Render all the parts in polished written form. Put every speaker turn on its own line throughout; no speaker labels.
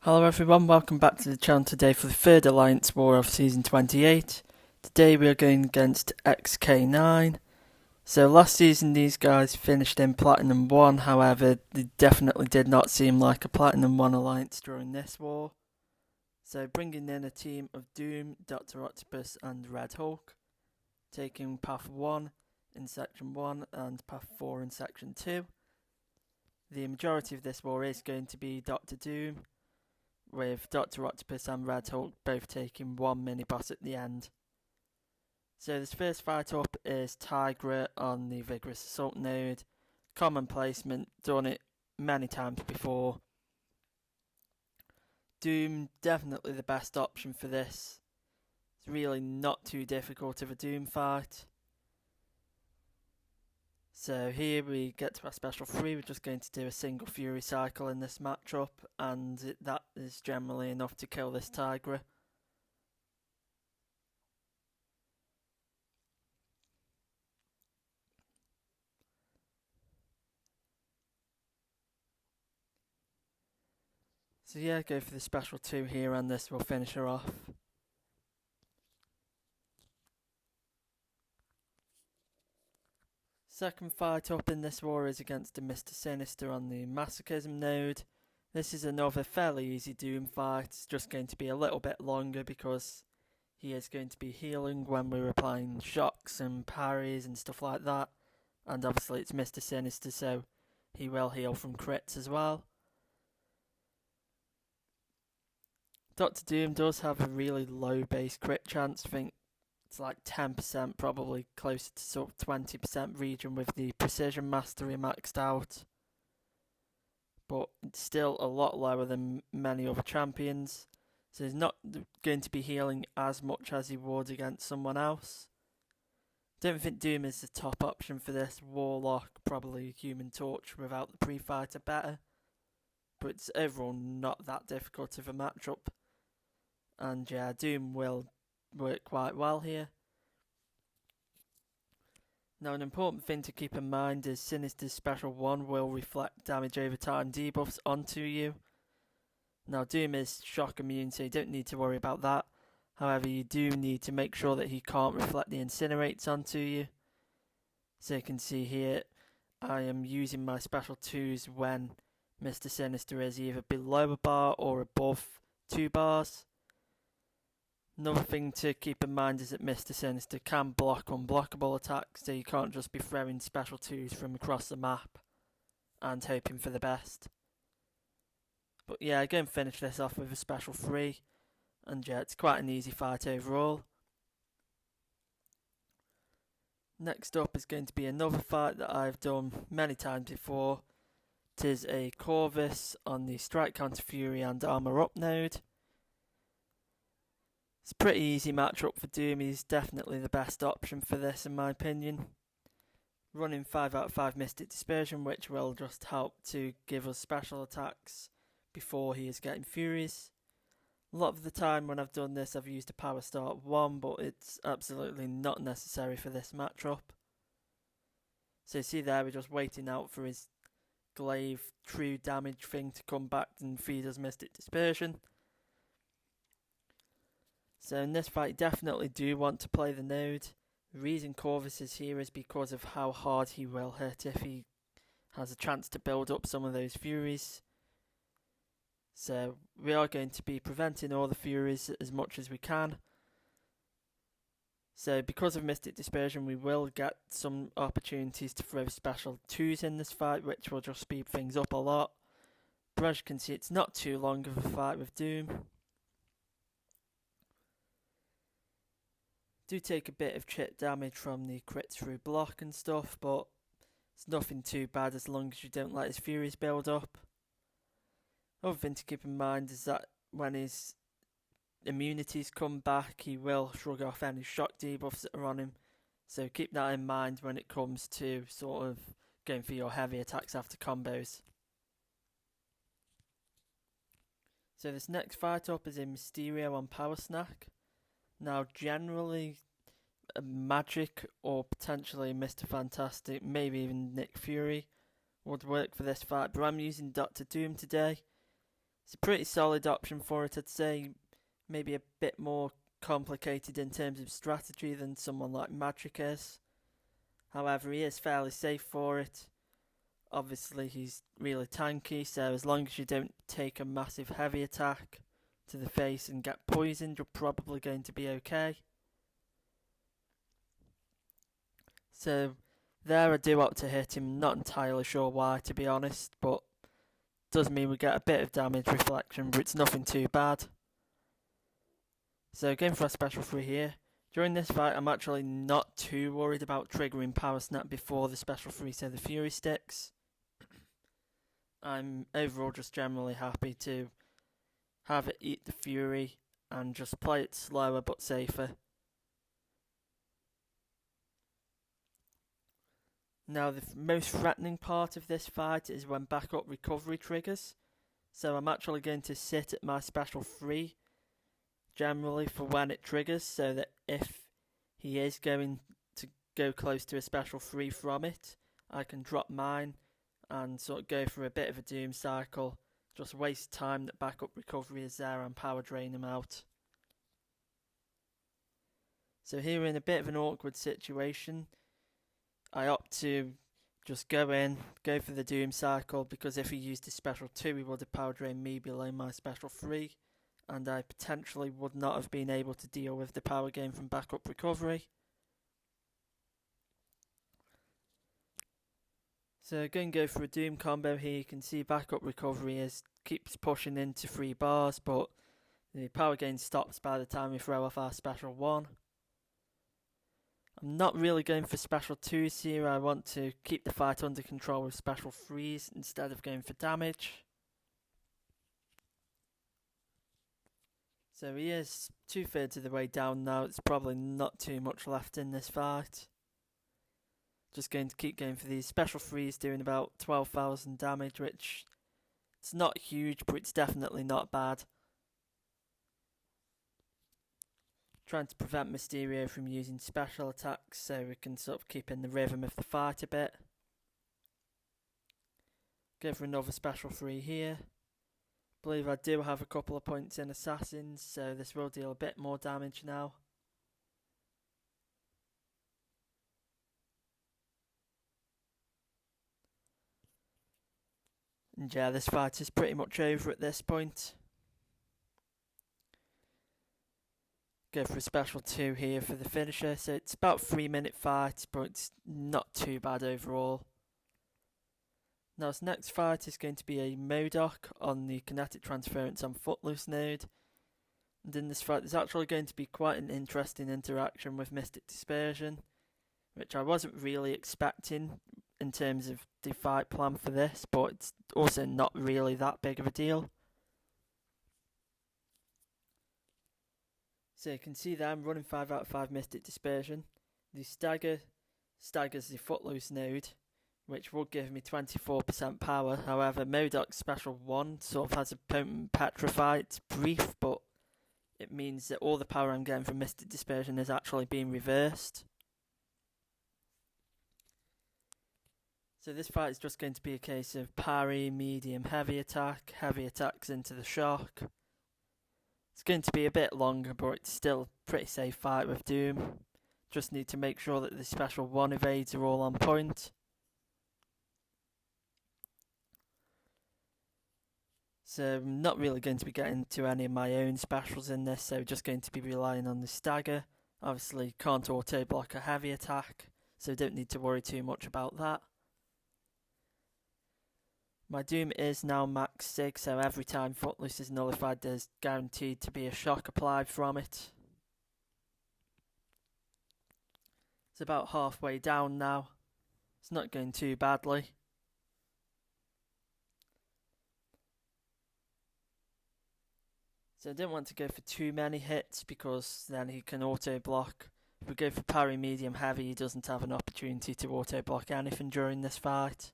Hello everyone, welcome back to the channel today for the third Alliance War of Season 28. Today we are going against XK9. So last season these guys finished in Platinum 1, however they definitely did not seem like a Platinum 1 Alliance during this war. So bringing in a team of Doom, Dr. Octopus and Red Hulk, taking Path 1 in Section 1 and Path 4 in Section 2. The majority of this war is going to be Dr. Doom, with Dr. Octopus and Red Hulk both taking one mini-boss at the end. So this first fight up is Tigra on the Vigorous Assault node. Common placement, done it many times before. Doom, definitely the best option for this. It's really not too difficult of a Doom fight. So here we get to our special 3, we're just going to do a single Fury cycle in this matchup, and that is generally enough to kill this Tigra. So yeah, go for the special 2 here, and this will finish her off. Second fight up in this war is against the Mr. Sinister on the Masochism node. This is another fairly easy Doom fight. It's just going to be a little bit longer because he is going to be healing when we're applying shocks and parries and stuff like that. And obviously it's Mr. Sinister, so he will heal from crits as well. Dr. Doom does have a really low base crit chance. I think it's like 10%, probably closer to sort of 20% region with the Precision Mastery maxed out. But it's still a lot lower than many other champions. So he's not going to be healing as much as he would against someone else. Don't think Doom is the top option for this. Warlock, probably Human Torch without the pre-fighter better. But it's overall not that difficult of a matchup. And yeah, Doom will work quite well here. Now an important thing to keep in mind is Sinister's special 1 will reflect damage over time debuffs onto you. Now Doom is shock immune, so you don't need to worry about that. However, you do need to make sure that he can't reflect the incinerates onto you. So you can see here, I am using my special 2s when Mr. Sinister is either below a bar or above 2 bars. Another thing to keep in mind is that Mr. Sinister can block unblockable attacks, so you can't just be throwing special 2s from across the map and hoping for the best. But yeah, go and finish this off with a special 3, and yeah, it's quite an easy fight overall. Next up is going to be another fight that I've done many times before. It is a Corvus on the Strike Counter Fury and Armor Up node. It's a pretty easy matchup for Doom. He's definitely the best option for this in my opinion. Running 5 out of 5 Mystic Dispersion, which will just help to give us special attacks before he is getting Furies. A lot of the time when I've done this I've used a Power Start 1, but it's absolutely not necessary for this matchup. So you see there, we're just waiting out for his Glaive true damage thing to come back and feed us Mystic Dispersion. So in this fight, you definitely do want to play the node. The reason Corvus is here is because of how hard he will hit if he has a chance to build up some of those Furies. So we are going to be preventing all the Furies as much as we can. So because of Mystic Dispersion, we will get some opportunities to throw special 2s in this fight, which will just speed things up a lot. But as you can see, it's not too long of a fight with Doom. Do take a bit of chip damage from the crit through block and stuff, but it's nothing too bad as long as you don't let his Furies build up. Other thing to keep in mind is that when his immunities come back, he will shrug off any shock debuffs that are on him, so keep that in mind when it comes to sort of going for your heavy attacks after combos. So this next fight up is in Mysterio on Power Snack. Now generally Magic or potentially Mr. Fantastic, maybe even Nick Fury would work for this fight, but I'm using Dr. Doom today. It's a pretty solid option for it, I'd say. Maybe a bit more complicated in terms of strategy than someone like Magic is. However, he is fairly safe for it. Obviously, he's really tanky, so as long as you don't take a massive heavy attack to the face and get poisoned, you're probably going to be okay. So, there I do opt to hit him, not entirely sure why to be honest, but does mean we get a bit of damage reflection, but it's nothing too bad. So going for a special 3 here. During this fight I'm actually not too worried about triggering Power Snap before the special 3, so the Fury Sticks. I'm overall just generally happy to have it eat the Fury and just play it slower but safer. Now the most threatening part of this fight is when backup recovery triggers, so I'm actually going to sit at my special 3 generally for when it triggers, so that if he is going to go close to a special 3 from it, I can drop mine and sort of go for a bit of a doom cycle, just waste time that backup recovery is there and power drain him out. So here we're in a bit of an awkward situation. I opt to just go in, go for the doom cycle, because if he used his special 2 he would have power drained me below my special 3, and I potentially would not have been able to deal with the power gain from backup recovery. So going to go for a doom combo here. You can see backup recovery keeps pushing into 3 bars, but the power gain stops by the time we throw off our special 1. I'm not really going for special 2s here. I want to keep the fight under control with special 3s instead of going for damage. So he is 2/3 of the way down now. It's probably not too much left in this fight. Just going to keep going for these special 3s, doing about 12,000 damage, which it's not huge, but it's definitely not bad. Trying to prevent Mysterio from using special attacks so we can sort of keep in the rhythm of the fight a bit. Go for another special 3 here. Believe I do have a couple of points in Assassins, so this will deal a bit more damage now. And yeah, this fight is pretty much over at this point. Go for a special 2 here for the finisher, so it's about a 3-minute fight, but it's not too bad overall. Now this next fight is going to be a Modok on the kinetic transference on Footloose node. And in this fight there's actually going to be quite an interesting interaction with Mystic Dispersion, which I wasn't really expecting in terms of the fight plan for this, but it's also not really that big of a deal. So you can see there I'm running 5 out of 5 Mystic Dispersion. The staggers the Footloose node, which will give me 24% power. However, Modok's special 1 sort of has a potent petrify. It's brief, but it means that all the power I'm getting from Mystic Dispersion is actually being reversed. So this fight is just going to be a case of parry, medium, heavy attacks into the shock. It's going to be a bit longer, but it's still a pretty safe fight with Doom. Just need to make sure that the special 1 evades are all on point. So I'm not really going to be getting to any of my own specials in this, so just going to be relying on the stagger. Obviously can't auto block a heavy attack, so don't need to worry too much about that. My Doom is now max sig, so every time Footloose is nullified there's guaranteed to be a shock applied from it. It's about halfway down now. It's not going too badly. So I didn't want to go for too many hits because then he can auto block. If we go for parry medium heavy, he doesn't have an opportunity to auto block anything during this fight.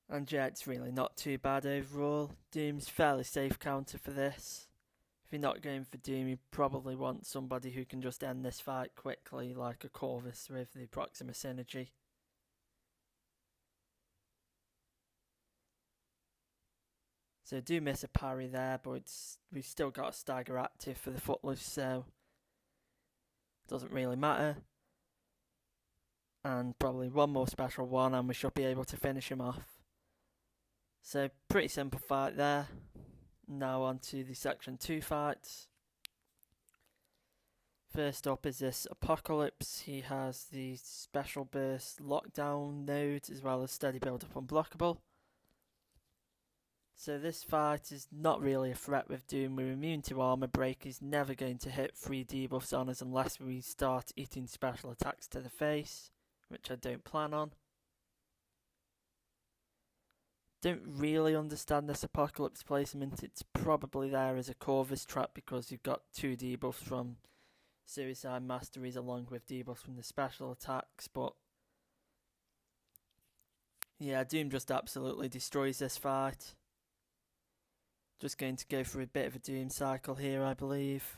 And yeah, it's really not too bad overall. Doom's fairly safe counter for this. If you're not going for Doom, you probably want somebody who can just end this fight quickly, like a Corvus with the Proxima Synergy. So do miss a parry there, but we've still got a stagger active for the Footloose, so it doesn't really matter. And probably one more special one and we should be able to finish him off. So pretty simple fight there. Now on to the section 2 fights. First up is this Apocalypse. He has the special burst lockdown node as well as steady build up unblockable. So this fight is not really a threat with Doom. We're immune to armor break. He's never going to hit 3 debuffs on us unless we start eating special attacks to the face, which I don't plan on. Don't really understand this Apocalypse placement. It's probably there as a Corvus trap because you've got 2 debuffs from Suicide Masteries along with debuffs from the special attacks, but yeah, Doom just absolutely destroys this fight. Just going to go for a bit of a Doom cycle here, I believe.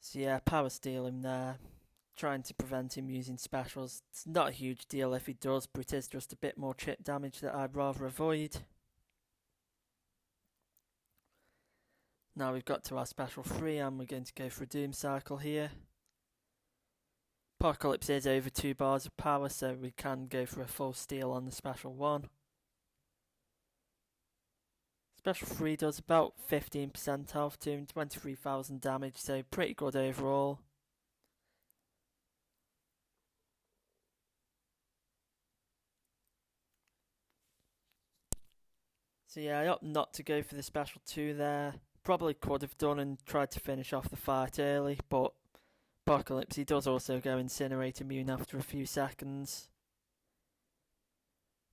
So yeah, power steal him there. Trying to prevent him using specials. It's not a huge deal if he does, but it is just a bit more chip damage that I'd rather avoid. Now we've got to our special 3 and we're going to go for a Doom cycle here. Apocalypse is over 2 bars of power, so we can go for a full steal on the special 1. Special 3 does about 15% health to him, 23,000 damage, so pretty good overall. So yeah, I opt not to go for the special 2 there. Probably could have done and tried to finish off the fight early, but Apocalypse, he does also go Incinerate immune after a few seconds.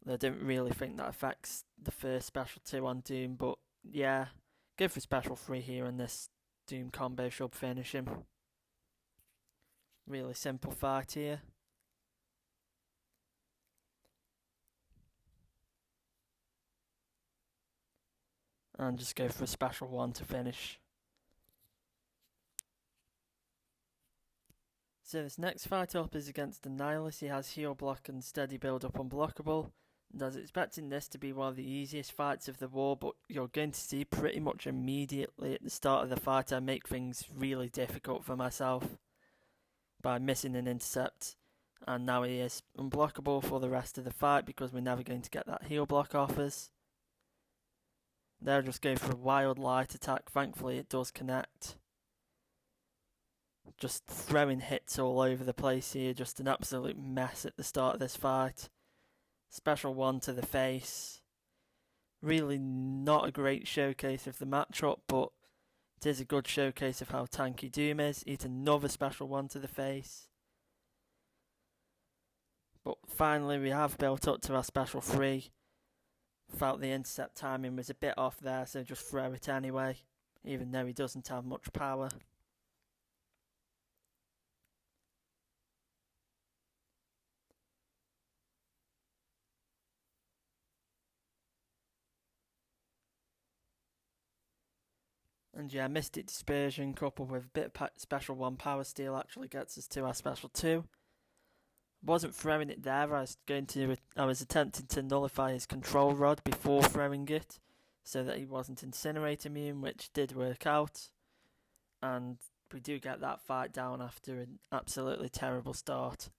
I don't really think that affects the first special 2 on Doom, but yeah, go for special 3 here and this Doom combo should finish him. Really simple fight here. And just go for a special 1 to finish. So this next fight up is against the Nihilist. He has heal block and steady build up unblockable. And I was expecting this to be one of the easiest fights of the war, but you're going to see pretty much immediately at the start of the fight I make things really difficult for myself by missing an intercept. And now he is unblockable for the rest of the fight because we're never going to get that heal block off us. They'll just go for a wild light attack. Thankfully it does connect. Just throwing hits all over the place here. Just an absolute mess at the start of this fight. Special 1 to the face. Really not a great showcase of the matchup, but it is a good showcase of how tanky Doom is. Eat another special 1 to the face. But finally we have built up to our special 3. Felt the intercept timing was a bit off there, so just throw it anyway, even though he doesn't have much power. And yeah, Mystic Dispersion coupled with a bit of special 1 power steal actually gets us to our special 2. Wasn't throwing it there, I was attempting to nullify his control rod before throwing it, so that he wasn't Incinerate immune, which did work out. And we do get that fight down after an absolutely terrible start.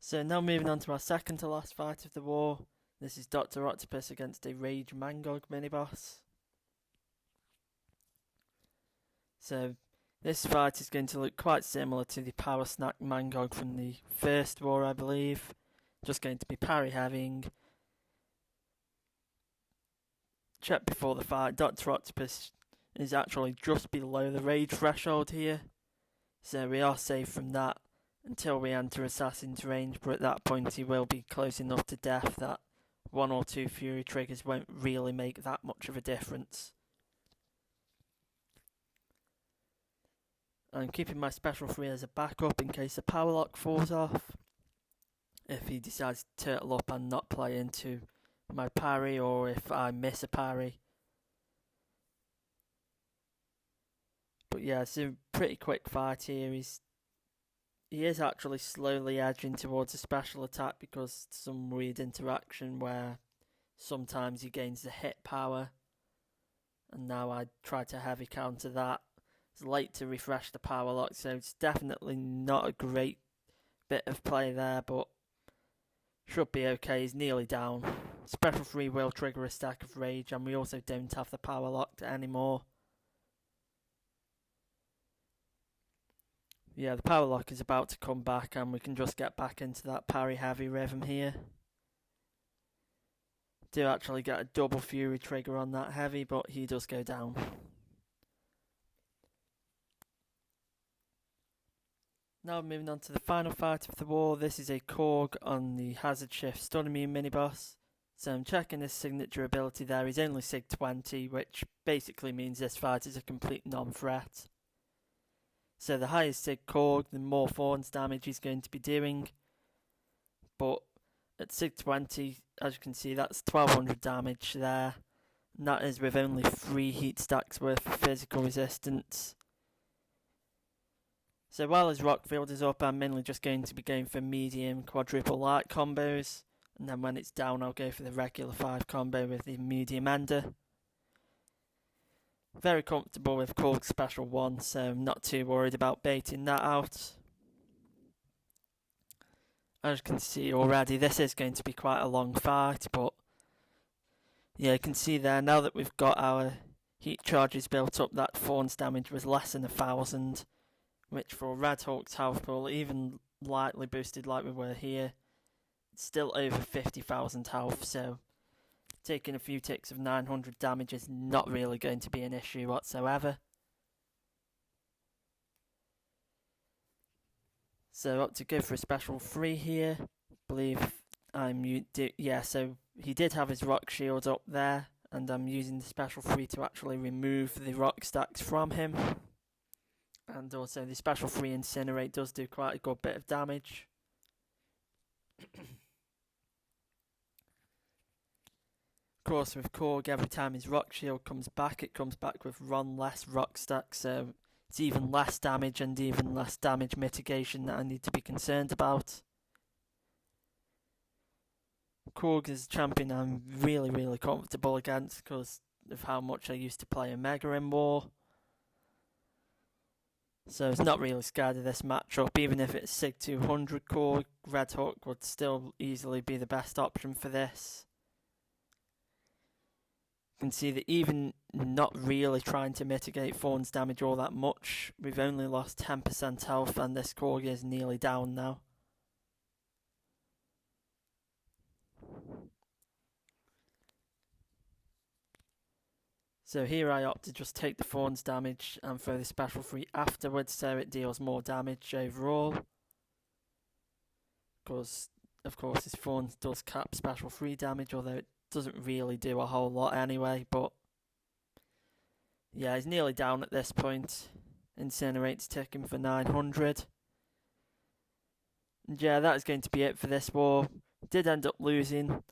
So now moving on to our second to last fight of the war. This is Dr. Octopus against a Rage Mcoc miniboss. So this fight is going to look quite similar to the Power Snack Mcoc from the first war, I believe. Just going to be parry having. Check before the fight, Dr. Octopus is actually just below the rage threshold here. So we are safe from that until we enter Assassin's range, but at that point he will be close enough to death that 1 or 2 Fury triggers won't really make that much of a difference. I'm keeping my special 3 as a backup in case the power lock falls off. If he decides to turtle up and not play into my parry or if I miss a parry. But yeah, it's a pretty quick fight here. He is actually slowly edging towards a special attack because some weird interaction where sometimes he gains the hit power. And now I try to heavy counter that. It's late to refresh the power lock, so it's definitely not a great bit of play there, but should be okay. He's nearly down. Special 3 will trigger a stack of rage, and we also don't have the power locked anymore. Yeah, the power lock is about to come back, and we can just get back into that parry heavy rhythm here. Do actually get a double fury trigger on that heavy, but he does go down. Now moving on to the final fight of the war. This is a Korg on the Hazard Shift Stun Immune miniboss. So I'm checking his signature ability there. He's only Sig 20, which basically means this fight is a complete non-threat. So the higher Sig Korg, the more Thorns damage he's going to be doing. But at Sig 20, as you can see, that's 1200 damage there. And that is with only 3 heat stacks worth of physical resistance. So while his rock field is up, I'm mainly just going to be going for medium quadruple light combos. And then when it's down, I'll go for the regular 5 combo with the medium ender. Very comfortable with Korg's special 1, so I'm not too worried about baiting that out. As you can see already, this is going to be quite a long fight, but yeah, you can see there, now that we've got our heat charges built up, that Thorns damage was less than 1000, which for Red Hulk's health pool, even lightly boosted like we were here, it's still over 50,000 health, so taking a few ticks of 900 damage is not really going to be an issue whatsoever. So up to go for a special 3 here. I believe so he did have his rock shield up there, and I'm using the special 3 to actually remove the rock stacks from him. And also the special 3 incinerate does do quite a good bit of damage. Of course, with Korg, every time his rock shield comes back, it comes back with one less rock stack, so it's even less damage and even less damage mitigation that I need to be concerned about. Korg is a champion I'm really comfortable against because of how much I used to play Omega in War. So it's not really scared of this matchup. Even if it's Sig 200 Korg, Red Hulk would still easily be the best option for this. You can see that even not really trying to mitigate Thorns damage all that much, we've only lost 10% health and this Korg is nearly down now. So here I opt to just take the Thorns damage and throw the special 3 afterwards so it deals more damage overall. Because, of course, his Thorns does cap special 3 damage, although it doesn't really do a whole lot anyway, but yeah, he's nearly down at this point. Incinerate's ticking for 900. And yeah, that is going to be it for this war. Did end up losing.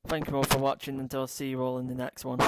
Thank you all for watching and I'll see you all in the next one.